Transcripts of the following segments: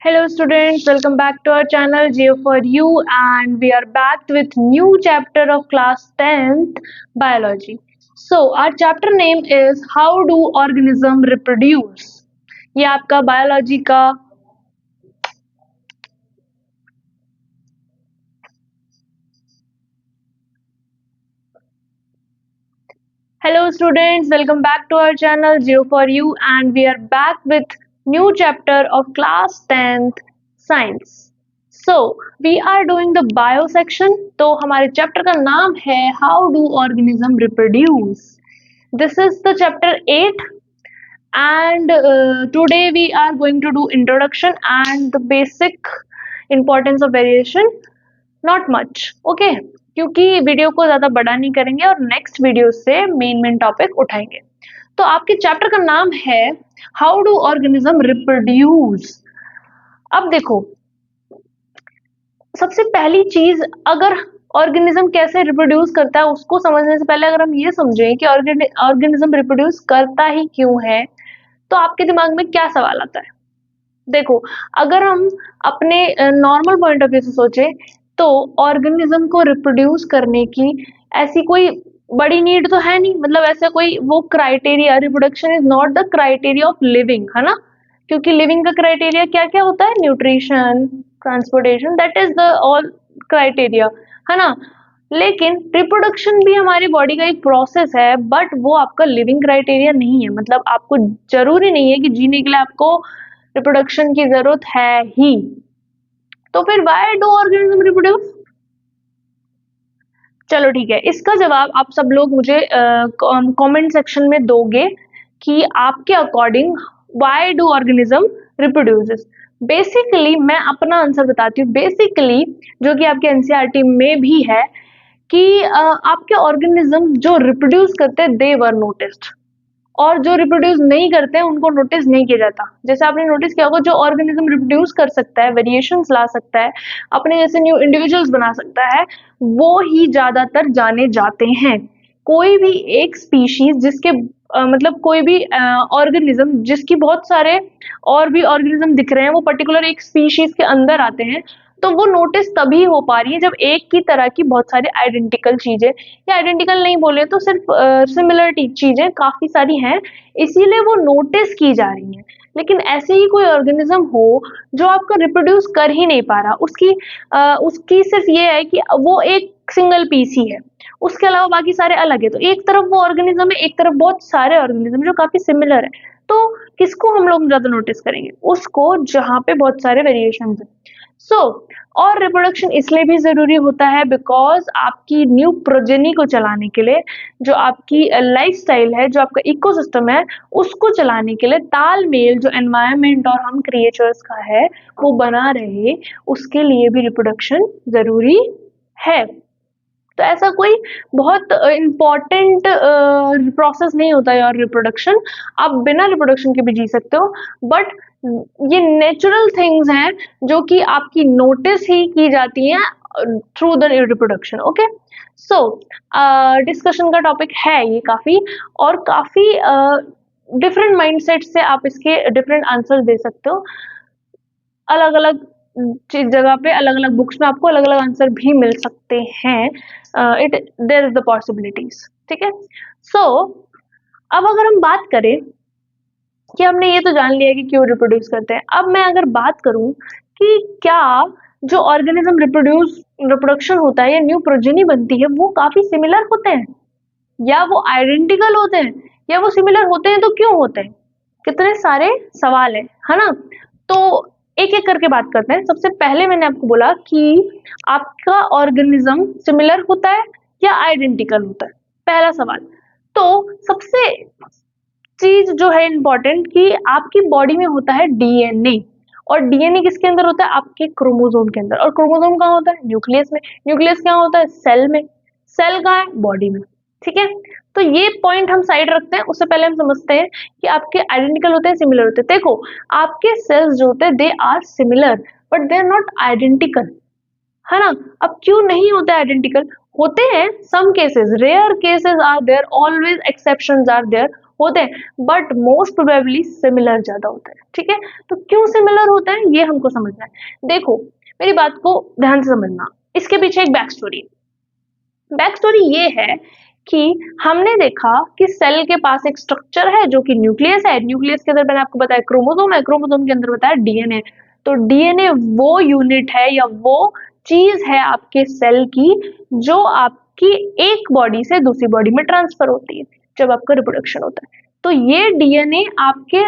Hello students, welcome back to our channel Geo for You, and we are back with new chapter of class 10th biology. So our chapter name is How do organism reproduce? ये आपका biology का Hello students, welcome back to our channel Geo for You, and we are back with new chapter of class 10th science. So we are doing the bio section. तो हमारे chapter का नाम है How do organism reproduce? This is the chapter 8, and today we are going to do introduction and the basic importance of variation. Not much okay, क्योंकि video को ज्यादा बड़ा नहीं करेंगे और नेक्स्ट वीडियो से मेन टॉपिक उठाएंगे. तो आपके चैप्टर का नाम है हाउ डू ऑर्गेनिज्म रिप्रोड्यूस. अब देखो, सबसे पहली चीज, अगर ऑर्गेनिज्म कैसे रिप्रोड्यूस करता है उसको समझने से पहले अगर हम ये समझें कि ऑर्गेनिज्म रिप्रोड्यूस करता ही क्यों है, तो आपके दिमाग में क्या सवाल आता है. देखो, अगर हम अपने नॉर्मल पॉइंट ऑफ व्यू से सोचें तो ऑर्गेनिज्म को रिप्रोड्यूस करने की ऐसी कोई बड़ी नीड तो है नहीं. मतलब ऐसा कोई वो criteria, reproduction is not the criteria of living, है ना. क्योंकि लिविंग का क्राइटेरिया क्या क्या होता है? Nutrition, transportation, that is the all criteria, है ना. लेकिन रिप्रोडक्शन भी हमारी बॉडी का एक प्रोसेस है, बट वो आपका लिविंग क्राइटेरिया नहीं है. मतलब आपको जरूरी नहीं है कि जीने के लिए आपको रिप्रोडक्शन की जरूरत है ही. तो फिर व्हाई डू ऑर्गेनिज्म रिप्रोड्यूस? चलो ठीक है, इसका जवाब आप सब लोग मुझे कमेंट सेक्शन में दोगे कि आपके according why do organism reproduces. Basically मैं अपना आंसर बताती हूँ. बेसिकली जो कि आपके एनसीईआरटी में भी है कि आपके ऑर्गेनिज्म जो रिप्रोड्यूस करते हैं दे वर नोटिस्ड, और जो रिप्रोड्यूस नहीं करते हैं उनको नोटिस नहीं किया जाता. जैसे आपने नोटिस किया होगा, जो ऑर्गेनिज्म रिप्रोड्यूस कर सकता है, वेरिएशंस ला सकता है, अपने जैसे न्यू इंडिविजुअल्स बना सकता है, वो ही ज्यादातर जाने जाते हैं. कोई भी एक स्पीशीज जिसके मतलब कोई भी ऑर्गेनिज्म जिसकी बहुत सारे और भी ऑर्गेनिज्म दिख रहे हैं, वो पर्टिकुलर एक स्पीशीज के अंदर आते हैं, तो वो नोटिस तभी हो पा रही है जब एक की तरह की बहुत सारी आइडेंटिकल चीजें, या आइडेंटिकल नहीं बोले तो सिर्फ सिमिलर चीजें काफी सारी हैं, इसीलिए वो नोटिस की जा रही हैं. लेकिन ऐसे ही कोई ऑर्गेनिज्म हो जो आपका रिप्रोड्यूस कर ही नहीं पा रहा, उसकी सिर्फ ये है कि वो एक सिंगल पीस ही है, उसके अलावा बाकी सारे अलग है. तो एक तरफ वो ऑर्गेनिज्म है, एक तरफ बहुत सारे ऑर्गेनिज्म जो काफी सिमिलर है. तो किसको हम लोग ज्यादा नोटिस करेंगे? उसको जहाँ पे बहुत सारे वेरिएशन है. सो और रिप्रोडक्शन इसलिए भी जरूरी होता है बिकॉज आपकी न्यू प्रोजेनी को चलाने के लिए, जो आपकी लाइफस्टाइल है, जो आपका इकोसिस्टम है, उसको चलाने के लिए तालमेल जो एनवायरनमेंट और हम क्रिएचर्स का है वो बना रहे, उसके लिए भी रिप्रोडक्शन जरूरी है. तो ऐसा कोई बहुत इम्पोर्टेंट प्रोसेस नहीं होता है और रिप्रोडक्शन, आप बिना रिप्रोडक्शन के भी जी सकते हो. बट ये नेचुरल थिंग्स हैं जो कि आपकी नोटिस ही की जाती हैं through the reproduction. Okay, so discussion का टॉपिक है ये काफी, और काफी डिफरेंट माइंडसेट से आप इसके डिफरेंट आंसर दे सकते हो. अलग अलग जगह पे, अलग अलग बुक्स में आपको अलग अलग आंसर भी मिल सकते हैं. It there is the possibilities. ठीक है. सो अब अगर हम बात करें कि हमने ये तो जान लिया कि क्यों रिप्रोड्यूस करते हैं, अब मैं अगर बात करूं कि क्या जो ऑर्गेनिज्म रिप्रोडक्शन होता है या न्यू प्रोजेनी बनती है वो काफी सिमिलर होते हैं, या वो आइडेंटिकल होते हैं, या वो सिमिलर होते हैं तो क्यों होते हैं? कितने सारे सवाल है ना. तो एक एक करके बात करते हैं. सबसे पहले मैंने आपको बोला कि आपका ऑर्गेनिज्म सिमिलर होता है या आइडेंटिकल होता है, पहला सवाल. तो सबसे चीज जो है इंपॉर्टेंट कि आपकी बॉडी में होता है डीएनए, और डीएनए किसके अंदर होता है? आपके क्रोमोसोम के अंदर. और क्रोमोसोम कहाँ होता है? न्यूक्लियस में. न्यूक्लियस कहाँ होता है? सेल में. सेल कहाँ है? बॉडी में. ठीक है. तो ये पॉइंट हम साइड रखते हैं. उससे पहले हम समझते हैं कि आपके आइडेंटिकल होते हैं, सिमिलर होते हैं. देखो, आपके सेल्स जो होते हैं they are similar but they are not identical, है ना. अब क्यों नहीं होते आइडेंटिकल? होते हैं some cases, rare cases are there, always exceptions are there. होते हैं, बट मोस्ट प्रोबेबली सिमिलर ज्यादा होता है। ठीक है, तो क्यों सिमिलर होता है ये हमको समझना है। देखो मेरी बात को ध्यान से समझना, इसके पीछे एक बैक स्टोरी ये है कि हमने देखा कि सेल के पास एक स्ट्रक्चर है जो कि न्यूक्लियस है। न्यूक्लियस के अंदर मैंने आपको बताया क्रोमोसोम है, क्रोमोसोम के अंदर बताया डीएनए। तो डीएनए वो यूनिट है या वो चीज है आपके सेल की जो आपकी एक बॉडी से दूसरी बॉडी में ट्रांसफर होती है जब आपका रिप्रोडक्शन होता है। तो ये डीएनए आपके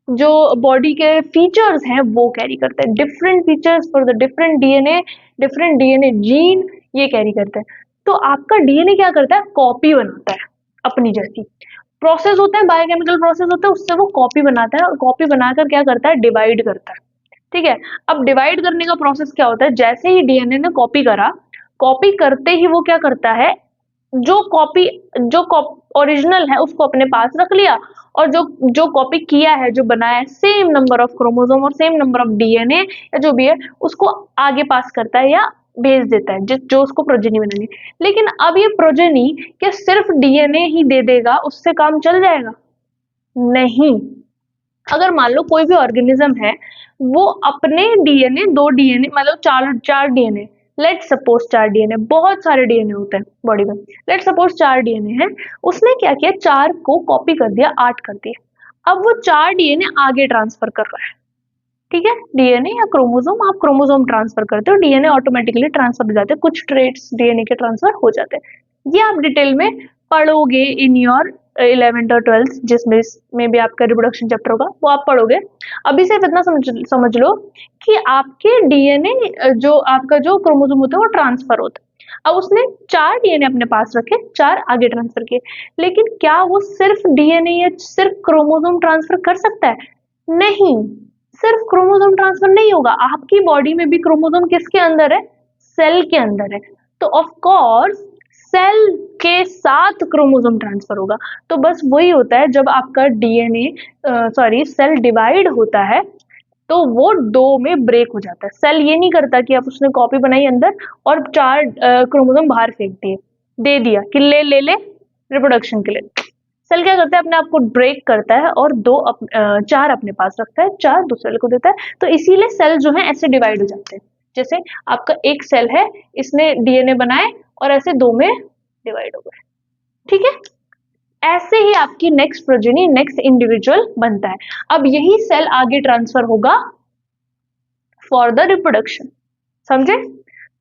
जो बॉडी के फीचर्स हैं वो कैरी करते हैं, different features for the different DNA gene ये कैरी करते हैं। तो आपका डीएनए क्या करता है, कॉपी बनाता है अपनी जैसी। प्रोसेस होता है, बायोकेमिकल प्रोसेस होता है, उससे वो कॉपी बनाता है और कॉपी बनाकर क्या करता है, डिवाइड करता है। ठीक है, अब डिवाइड करने का प्रोसेस क्या होता है, जैसे ही डीएनए ने कॉपी करा, कॉपी करते ही वो क्या करता है, जो ओरिजिनल है उसको अपने पास रख लिया, और जो जो कॉपी किया है, जो बनाया है, सेम नंबर ऑफ क्रोमोसोम और सेम नंबर ऑफ डीएनए या जो भी है उसको आगे पास करता है या भेज देता है जो उसको प्रोजेनी बनानी है। लेकिन अब ये प्रोजेनी क्या सिर्फ डीएनए ही दे देगा, उससे काम चल जाएगा? नहीं। अगर मान लो कोई भी ऑर्गेनिज्म है, वो अपने डीएनए, दो डीएनए मतलब चार डीएनए, लेट सपोज चार डीएनए, बहुत सारे डीएनए होते हैं बॉडी में, लेट सपोज चार डीएनए है, उसने क्या किया, चार को कॉपी कर दिया, 8 कर दिया। अब वो चार डीएनए आगे ट्रांसफर कर रहा है। ठीक है, डीएनए या क्रोमोसोम, आप क्रोमोसोम ट्रांसफर करते हो, डीएनए ऑटोमेटिकली ट्रांसफर हो जाते हैं, कुछ ट्रेट्स डीएनए के ट्रांसफर हो जाते हैं। ये आप डिटेल में पढ़ोगे इन योर 11th और 12th, जिसमें में भी आपका रिप्रोडक्शन चैप्टर होगा, वो आप पढ़ोगे। अभी सिर्फ इतना समझ लो कि आपके डीएनए जो आपका जो क्रोमोसोम होता है वो ट्रांसफर होता है। अब उसने चार डीएनए अपने पास रखे, चार आगे ट्रांसफर किए, लेकिन क्या वो सिर्फ डीएनए या सिर्फ क्रोमोसोम ट्रांसफर कर सकता है? नहीं, सिर्फ क्रोमोसोम ट्रांसफर नहीं होगा, आपकी बॉडी में भी क्रोमोसोम किसके अंदर है, सेल के अंदर है। तो ऑफ कोर्स सेल के साथ क्रोमोसोम ट्रांसफर होगा। तो बस वही होता है, जब आपका सेल डिवाइड होता है तो वो दो में ब्रेक हो जाता है। सेल ये नहीं करता कि आप उसने कॉपी बनाई अंदर और चार क्रोमोसोम बाहर फेंक दिए, दे दिया कि ले रिप्रोडक्शन के लिए। सेल क्या करता है, अपने आप को ब्रेक करता है और चार अपने पास रखता है, चार दूसरे को देता है। तो इसीलिए सेल जो है ऐसे डिवाइड हो जाते हैं। जैसे आपका एक सेल है, इसने डीएनए बनाए और ऐसे दो में डिवाइड हो गए। ठीक है, ऐसे ही आपकी नेक्स्ट प्रोजेनी, नेक्स्ट इंडिविजुअल बनता है। अब यही सेल आगे ट्रांसफर होगा फॉर द रिप्रोडक्शन। समझे?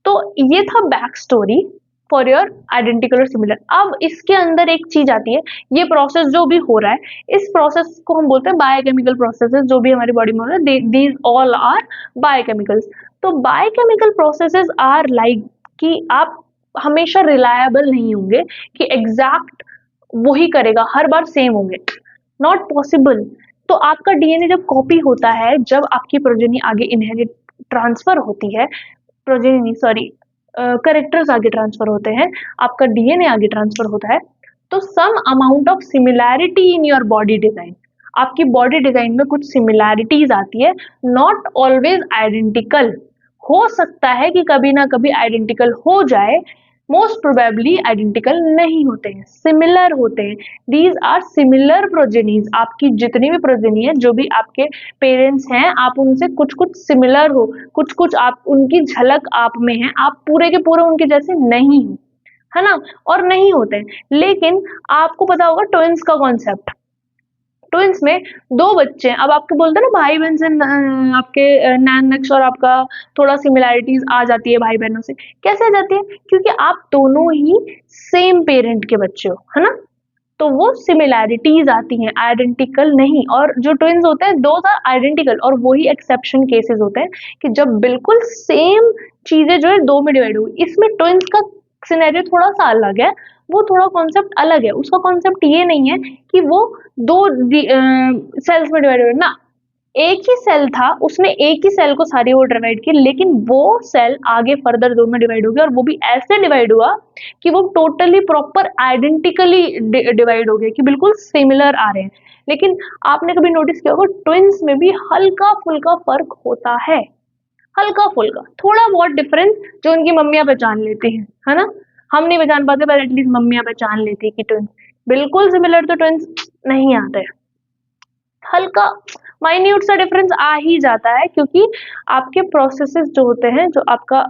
तो ये था back story for your identical और सिमिलर। अब इसके अंदर एक चीज आती है, ये प्रोसेस जो भी हो रहा है, इस प्रोसेस को हम बोलते हैं बायोकेमिकल प्रोसेसेस। जो भी हमारी बॉडी में हो रहा है, दीज ऑल आर बायोकेमिकल्स। तो बायोकेमिकल प्रोसेसेस आर लाइक कि आप हमेशा रिलायबल नहीं होंगे कि एग्जैक्ट वही करेगा, हर बार सेम होंगे, नॉट पॉसिबल। तो आपका डीएनए जब कॉपी होता है, जब आपकी प्रोजेनी आगे इनहेरिट ट्रांसफर होती है, प्रोजेनी सॉरी करेक्टर्स आगे ट्रांसफर होते हैं, आपका डीएनए आगे ट्रांसफर होता है, तो some amount of similarity in your body design, आपकी बॉडी डिजाइन में कुछ सिमिलैरिटीज आती है, नॉट ऑलवेज आइडेंटिकल। हो सकता है कि कभी ना कभी आइडेंटिकल हो जाए, मोस्ट प्रोबेबली आइडेंटिकल नहीं होते हैं, सिमिलर होते हैं। These are similar progenies. आपकी जितनी भी प्रोजेनी है, जो भी आपके पेरेंट्स हैं, आप उनसे कुछ कुछ सिमिलर हो, कुछ कुछ आप उनकी झलक आप में है, आप पूरे के पूरे उनके जैसे नहीं हो, है ना, और नहीं होते हैं। लेकिन आपको पता होगा ट्विंस का कॉन्सेप्ट, ट्विंस में दो बच्चे हैं। अब आपके बोलते हैं ना भाई बहन से आपके नैन नक्श और आपका थोड़ा सिमिलैरिटीज आ जाती है भाई बहनों से। कैसे आ जाती है? क्योंकि आप दोनों ही सेम पेरेंट के बच्चे हो, है ना, तो वो सिमिलैरिटीज आती हैं, आइडेंटिकल नहीं। और जो ट्विंस होते हैं दोज आर आइडेंटिकल, और वही एक्सेप्शन केसेस होते हैं कि जब बिल्कुल सेम चीजें जो है दो में डिवाइड हुई। इसमें ट्विंस का सिनेरियो थोड़ा सा अलग है, वो थोड़ा कॉन्सेप्ट अलग है। उसका कॉन्सेप्ट ये नहीं है कि वो दो सेल्स में डिवाइड हो ना, एक ही सेल था, उसने एक ही सेल को सारी वो डिवाइड की, लेकिन वो सेल आगे फर्दर दो में डिवाइड हो गया, और वो भी ऐसे डिवाइड हुआ कि वो टोटली प्रॉपर आइडेंटिकली डिवाइड हो गए, कि बिल्कुल सिमिलर आ रहे हैं। लेकिन आपने कभी नोटिस किया होगा ट्विंस में भी हल्का फुल्का फर्क होता है, हल्का फुल्का थोड़ा बहुत डिफरेंस, जो उनकी मम्मियां पहचान लेती हैं, है ना। हम नहीं पहचान पाते, पर एटलीस्ट मम्मियां पहचान लेती है कि ट्विंस। बिल्कुल सिमिलर तो ट्विंस नहीं आते, हल्का माइन्यूट सा डिफरेंस आ ही जाता है, क्योंकि आपके प्रोसेसेस जो होते हैं, जो आपका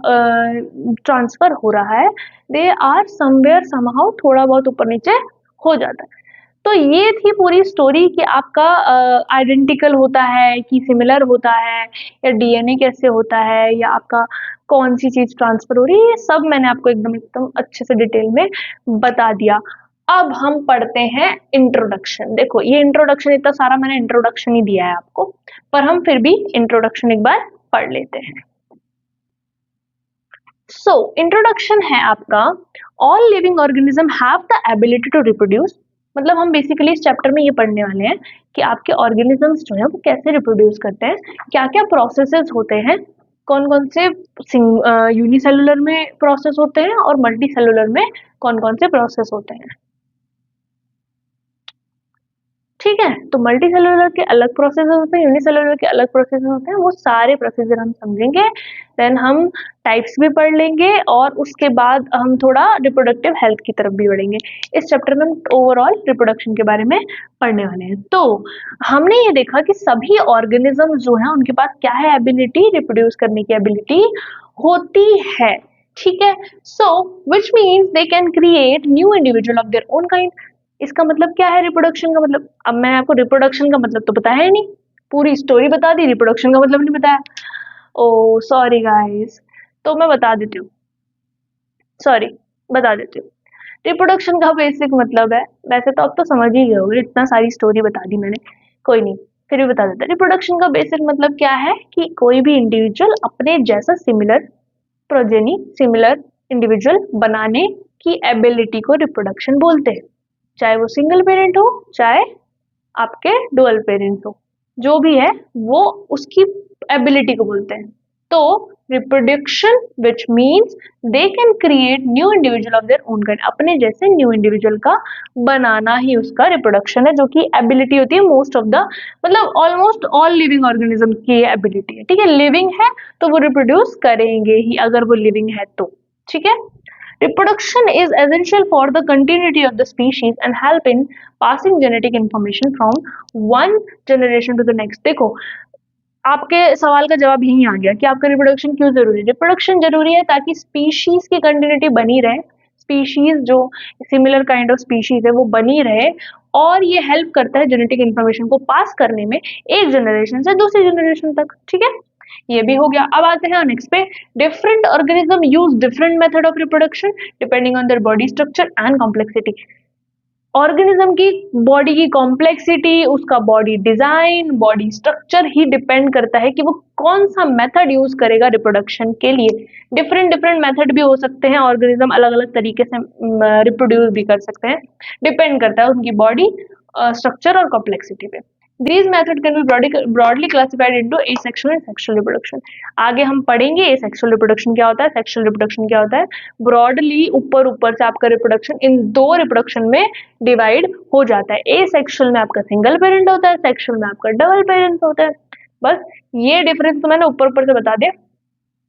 ट्रांसफर हो रहा है, दे आर समवेयर समहाउ थोड़ा बहुत ऊपर नीचे हो जाता है। तो ये थी पूरी स्टोरी कि आपका आइडेंटिकल होता है कि सिमिलर होता है, या डीएनए कैसे होता है, या आपका कौन सी चीज ट्रांसफर हो रही है, ये सब मैंने आपको एकदम एकदम अच्छे से डिटेल में बता दिया। अब हम पढ़ते हैं इंट्रोडक्शन। देखो ये इंट्रोडक्शन, इतना सारा मैंने इंट्रोडक्शन ही दिया है आपको, पर हम फिर भी इंट्रोडक्शन एक बार पढ़ लेते हैं। सो इंट्रोडक्शन है आपका, all living organism have the ability to reproduce. मतलब हम बेसिकली इस चैप्टर में ये पढ़ने वाले हैं कि आपके ऑर्गेनिजम्स जो है वो कैसे रिप्रोड्यूस करते हैं, क्या क्या प्रोसेसेस होते हैं, कौन कौन से यूनिसेलुलर में प्रोसेस होते हैं और मल्टी सेलुलर में कौन कौन से प्रोसेस होते हैं। ठीक है, तो मल्टी सेलुलर के अलग प्रोसेस होते हैं, यूनिसेलुलर के अलग प्रोसेस होते हैं, वो सारे प्रोसीजर हम समझेंगे। देन हम टाइप्स भी पढ़ लेंगे, और उसके बाद हम थोड़ा रिप्रोडक्टिव हेल्थ की तरफ भी बढ़ेंगे। इस चैप्टर में हम ओवरऑल रिप्रोडक्शन के बारे में पढ़ने वाले हैं। तो हमने ये देखा कि सभी ऑर्गेनिज्म जो है उनके पास क्या है, एबिलिटी, रिप्रोड्यूस करने की एबिलिटी होती है। ठीक है, so which means they can create new individual of their own kind. इसका मतलब क्या है रिप्रोडक्शन का मतलब? अब मैंने आपको रिप्रोडक्शन का मतलब तो बताया ही नहीं, पूरी स्टोरी बता दी, रिप्रोडक्शन का मतलब नहीं बताया। ओ सॉरी गाइस, तो मैं बता देती हूँ, सॉरी बता देती हूँ। रिप्रोडक्शन का बेसिक मतलब है, वैसे तो अब तो समझ ही गए होंगे, इतना सारी स्टोरी बता दी मैंने, कोई नहीं फिर भी बता देता। रिप्रोडक्शन का बेसिक मतलब क्या है कि कोई भी इंडिविजुअल अपने जैसा सिमिलर प्रोजेनी, सिमिलर इंडिविजुअल बनाने की एबिलिटी को रिप्रोडक्शन बोलते हैं। चाहे वो सिंगल पेरेंट हो, चाहे आपके डुअल पेरेंट हो, जो भी है वो उसकी एबिलिटी को बोलते हैं। तो reproduction which means they can create new individual of their own kind, अपने जैसे न्यू इंडिविजुअल का बनाना ही उसका रिप्रोडक्शन है, जो कि एबिलिटी होती है मोस्ट ऑफ द, मतलब ऑलमोस्ट ऑल लिविंग ऑर्गेनिज्म की एबिलिटी है। ठीक है, लिविंग है तो वो रिप्रोड्यूस करेंगे ही, अगर वो लिविंग है तो। ठीक है, reproduction is essential for the continuity of the species and help in passing genetic information from one generation to the next। देखो आपके सवाल का जवाब यही आ गया कि आपका रिप्रोडक्शन क्यों जरूरी है। रिप्रोडक्शन जरूरी है ताकि स्पीशीज की कंटिन्यूटी बनी रहे, स्पीशीज जो सिमिलर काइंड ऑफ स्पीशीज है वो बनी रहे, और ये हेल्प करता है जेनेटिक इंफॉर्मेशन को पास करने में एक जनरेशन से दूसरी जनरेशन तक। ठीक है, ये भी हो गया। अब आते हैं नेक्स्ट पे, different organism use different method of reproduction depending on their body structure and complexity. Organism की बॉडी की कॉम्प्लेक्सिटी, उसका बॉडी डिजाइन, बॉडी स्ट्रक्चर ही डिपेंड करता है कि वो कौन सा मेथड यूज करेगा रिप्रोडक्शन के लिए। डिफरेंट डिफरेंट मेथड भी हो सकते हैं, ऑर्गेनिज्म अलग अलग तरीके से रिप्रोड्यूस भी कर सकते हैं, डिपेंड करता है उनकी बॉडी स्ट्रक्चर और कॉम्प्लेक्सिटी पे। These methods can be broadly classified into asexual and sexual reproduction। आगे हम पढ़ेंगे asexual reproduction क्या होता है, sexual reproduction क्या होता है। ब्रॉडली ऊपर ऊपर से आपका रिप्रोडक्शन इन दो रिप्रोडक्शन में डिवाइड हो जाता है। asexual में आपका सिंगल पेरेंट होता है, सेक्सुअल में आपका डबल पेरेंट होता है। बस ये डिफरेंस तो मैंने ऊपर ऊपर से बता दिया,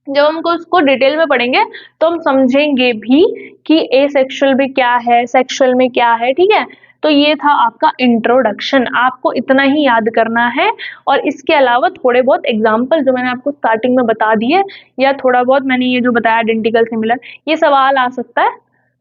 जब हमको उसको डिटेल में पढ़ेंगे तो हम समझेंगे भी कि एसेक्सुअल में क्या है, सेक्सुअल में क्या है। ठीक है, तो ये था आपका इंट्रोडक्शन, आपको इतना ही याद करना है, और इसके अलावा थोड़े बहुत एग्जाम्पल जो मैंने आपको स्टार्टिंग में बता दिए, या थोड़ा बहुत मैंने ये जो बताया आइडेंटिकल सिमिलर, ये सवाल आ सकता है,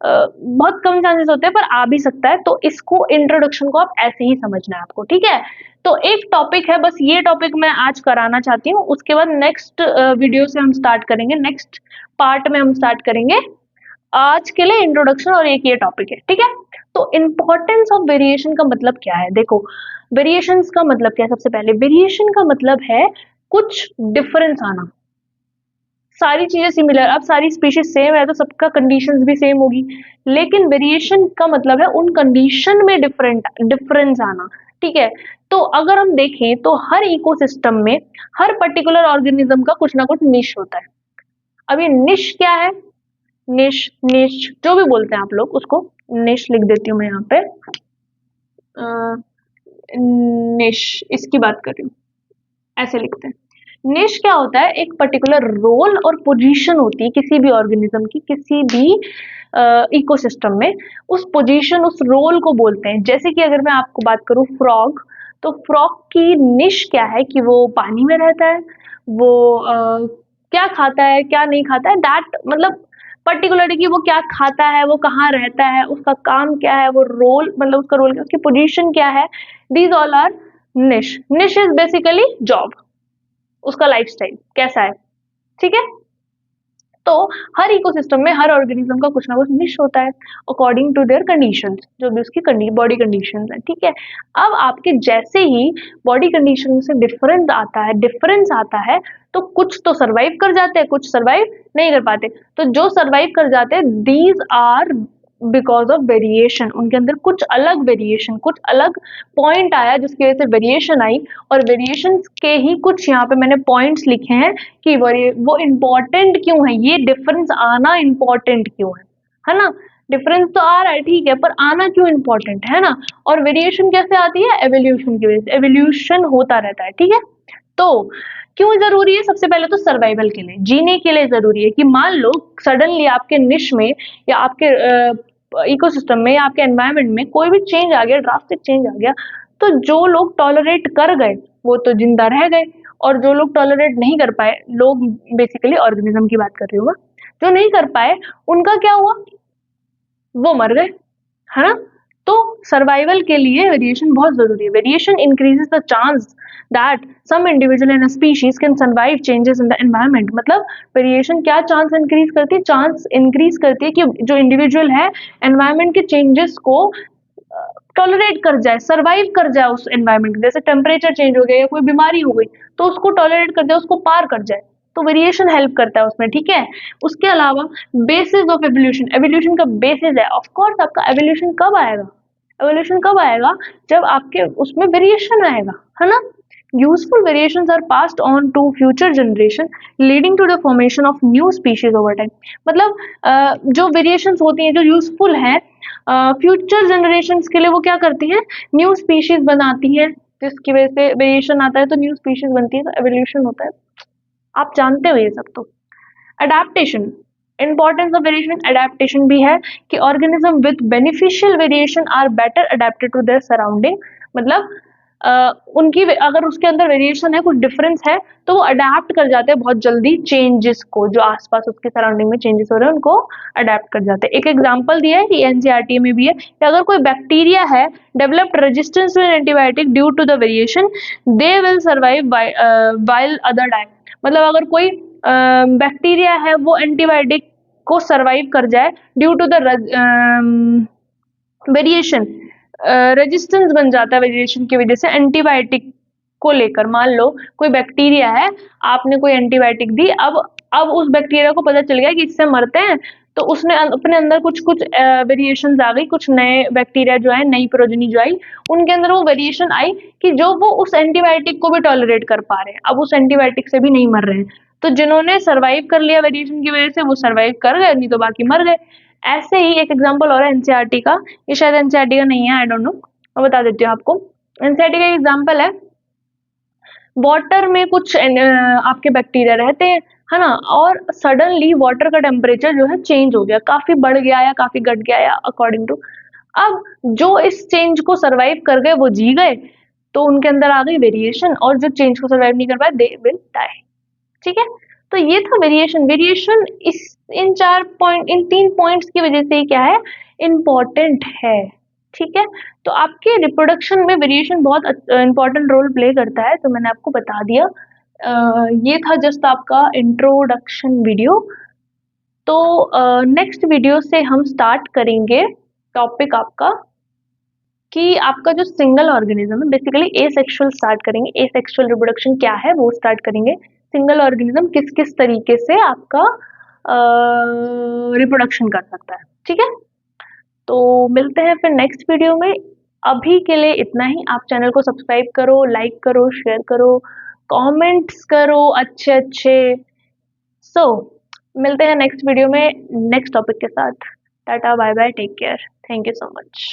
बहुत कम चांसेस होते हैं पर आ भी सकता है। तो इसको इंट्रोडक्शन को आप ऐसे ही समझना है आपको। ठीक है, तो एक टॉपिक है, बस ये टॉपिक मैं आज कराना चाहती हूँ, उसके बाद नेक्स्ट वीडियो से हम स्टार्ट करेंगे, नेक्स्ट पार्ट में हम स्टार्ट करेंगे। आज के लिए इंट्रोडक्शन और एक ये टॉपिक है। ठीक है, तो इंपॉर्टेंस ऑफ वेरिएशन का मतलब क्या है? देखो वेरिएशंस का मतलब क्या है? सबसे पहले वेरिएशन का मतलब है कुछ डिफरेंस आना। सारी चीजें सिमिलर, अब सारी स्पीशीज सेम है तो सबका कंडीशंस भी सेम होगी, लेकिन वेरिएशन का मतलब है उन कंडीशन में डिफरेंस आना। ठीक है, तो अगर हम देखें तो हर इकोसिस्टम में हर पर्टिकुलर ऑर्गेनिज्म का कुछ ना कुछ निश होता है। अब ये निश क्या है? निश, निश जो भी बोलते हैं आप लोग उसको, निश लिख देती हूँ मैं यहाँ पे, निश इसकी बात कर रही हूँ, ऐसे लिखते हैं। निश क्या होता है? एक पर्टिकुलर रोल और पोजीशन होती है किसी भी ऑर्गेनिज्म की, किसी भी इकोसिस्टम में, उस पोजीशन, उस रोल को बोलते हैं। जैसे कि अगर मैं आपको बात करूं फ्रॉग, तो फ्रॉग की निश क्या है कि वो पानी में रहता है, वो क्या खाता है क्या नहीं खाता है, दैट मतलब पर्टिकुलरली कि वो क्या खाता है, वो कहाँ रहता है, उसका काम क्या है, वो रोल मतलब उसका रोल क्या, उसकी पोजीशन क्या है, दीज ऑल आर निश। निश इज बेसिकली जॉब, उसका लाइफस्टाइल कैसा है, ठीक है। तो हर इकोसिस्टम में हर ऑर्गेनिज्म का कुछ ना कुछ निश होता है अकॉर्डिंग टू देयर कंडीशंस, जो भी उसकी बॉडी कंडीशंस है, ठीक है। अब आपके जैसे ही बॉडी कंडीशन से डिफरेंस आता है, तो कुछ तो सरवाइव कर जाते हैं, कुछ सरवाइव नहीं कर पाते। तो जो सरवाइव कर जाते हैं, these are because of variation, उनके अंदर कुछ अलग वेरिएशन, कुछ अलग पॉइंट आया जिसकी वजह से वेरिएशन आई, और वेरिएशन के ही कुछ यहाँ पे मैंने पॉइंट्स लिखे हैं कि वो इम्पोर्टेंट क्यों है, ये डिफरेंस आना इम्पोर्टेंट क्यों है ना। डिफरेंस तो आ रहा है ठीक है, पर आना क्यों इम्पोर्टेंट है ना। और वेरिएशन कैसे आती है, एवोल्यूशन की वजह से, एवोल्यूशन होता रहता है, ठीक है। तो क्यों जरूरी है, सबसे पहले तो सर्वाइवल के लिए, जीने के लिए जरूरी है कि मान लो सडनली आपके निश में या आपके इकोसिस्टम में या आपके एनवायरनमेंट में कोई भी चेंज आ गया, ड्रास्टिक चेंज आ गया, तो जो लोग टॉलरेट कर गए वो तो जिंदा रह गए, और जो लोग टॉलरेट नहीं कर पाए, लोग बेसिकली ऑर्गेनिज्म की बात कर रही हूँ, जो नहीं कर पाए उनका क्या हुआ, वो मर गए, है ना। तो सर्वाइवल के लिए वेरिएशन बहुत जरूरी है। Variation increases the chance that some individual in a species can survive changes in the environment. मतलब वेरिएशन क्या चांस इंक्रीज करती है, चांस इंक्रीज करती है कि जो इंडिविजुअल है एनवायरनमेंट के चेंजेस को टॉलरेट कर जाए, सर्वाइव कर जाए उस एनवायरनमेंट, जैसे टेम्परेचर चेंज हो गया या कोई बीमारी हो गई, तो उसको टॉलरेट कर जाए, उसको पार कर जाए। तो वेरिएशन हेल्प करता है उसमें, ठीक है। उसके अलावा बेसिस ऑफ एवोल्यूशन, एवोल्यूशन का बेसिस है ऑफ कोर्स आपका एवोल्यूशन कब आएगा, एवोल्यूशन कब आएगा, जब आपके उसमें वेरिएशन आएगा, है ना। Useful variations are passed on to future generation leading to the formation of new species over time. मतलब जो वेरिएशंस होती हैं जो यूजफुल हैं, फ्यूचर जनरेशंस के लिए वो क्या करती हैं, न्यू स्पीशीज बनाती हैं, जिसकी वजह से वेरिएशन आता है तो न्यू स्पीशीज बनती है, तो एवोल्यूशन होता है, आप जानते हो ये सब। तो adaptation, importance of variation, adaptation भी है कि organism with beneficial variation are better adapted to their surrounding. मतलब उनकी अगर उसके अंदर वेरिएशन है, कुछ डिफरेंस है, तो वो अडेप्ट कर जाते हैं बहुत जल्दी चेंजेस को, जो आसपास उसके सराउंडिंग में चेंजेस हो रहे हैं उनको अडेप्ट कर जाते हैं। एक एग्जांपल दिया है कि एनसीईआरटी में भी है कि अगर कोई बैक्टीरिया है developed resistance to an antibiotic due to the variation, they will survive while other die. मतलब अगर कोई बैक्टीरिया है वो एंटीबायोटिक को सर्वाइव कर जाए due to the variation, resistance बन जाता है वेरिएशन की वजह से एंटीबायोटिक को लेकर। मान लो कोई बैक्टीरिया है, आपने कोई एंटीबायोटिक दी, अब उस बैक्टीरिया को पता चल गया कि इससे मरते हैं, तो उसने अपने अंदर कुछ कुछ वेरिएशन आ गई, कुछ नए बैक्टीरिया जो है, नई प्रोजनी जो आई, उनके अंदर वो वेरिएशन आई कि जो वो उस एंटीबायोटिक को भी टॉलरेट कर पा रहे हैं, अब उस एंटीबायोटिक से भी नहीं मर रहे हैं। तो जिन्होंने सर्वाइव कर लिया वेरिएशन की वजह से वो सर्वाइव कर गए, नहीं तो बाकी मर गए। ऐसे ही एक एग्जांपल और है एनसीईआरटी का, ये शायद एनसीईआरटी का नहीं है, आई डोंट नो, मैं बता देती हूँ आपको। एनसीईआरटी का एग्जांपल है, वाटर में कुछ आपके बैक्टीरिया रहते हैं, है ना, और सडनली वाटर का टेम्परेचर जो है चेंज हो गया, काफी बढ़ गया या काफी घट गया या अकॉर्डिंग टू, अब जो इस चेंज को सरवाइव कर गए वो जी गए, तो उनके अंदर आ गई वेरिएशन, और जो चेंज को सरवाइव नहीं कर पाए दे विल डाई, ठीक है। तो ये था वेरिएशन। वेरिएशन इस इन 3 पॉइंट्स की वजह से ही क्या है, इम्पोर्टेंट है, ठीक है। तो आपके रिप्रोडक्शन में वेरिएशन बहुत इंपॉर्टेंट रोल प्ले करता है, तो मैंने आपको बता दिया। ये था जस्ट आपका इंट्रोडक्शन वीडियो। तो नेक्स्ट वीडियो से हम स्टार्ट करेंगे टॉपिक आपका कि आपका जो सिंगल ऑर्गेनिज्म है, बेसिकली एसेक्सुअल स्टार्ट करेंगे, एसेक्सुअल रिप्रोडक्शन क्या है वो स्टार्ट करेंगे, सिंगल ऑर्गेनिज्म किस किस तरीके से आपका रिप्रोडक्शन कर सकता है, ठीक है। तो मिलते हैं फिर नेक्स्ट वीडियो में। अभी के लिए इतना ही। आप चैनल को सब्सक्राइब करो, लाइक करो, शेयर करो, कमेंट्स करो अच्छे अच्छे। सो मिलते हैं नेक्स्ट वीडियो में नेक्स्ट टॉपिक के साथ। Tata bye bye, take care, thank you so much.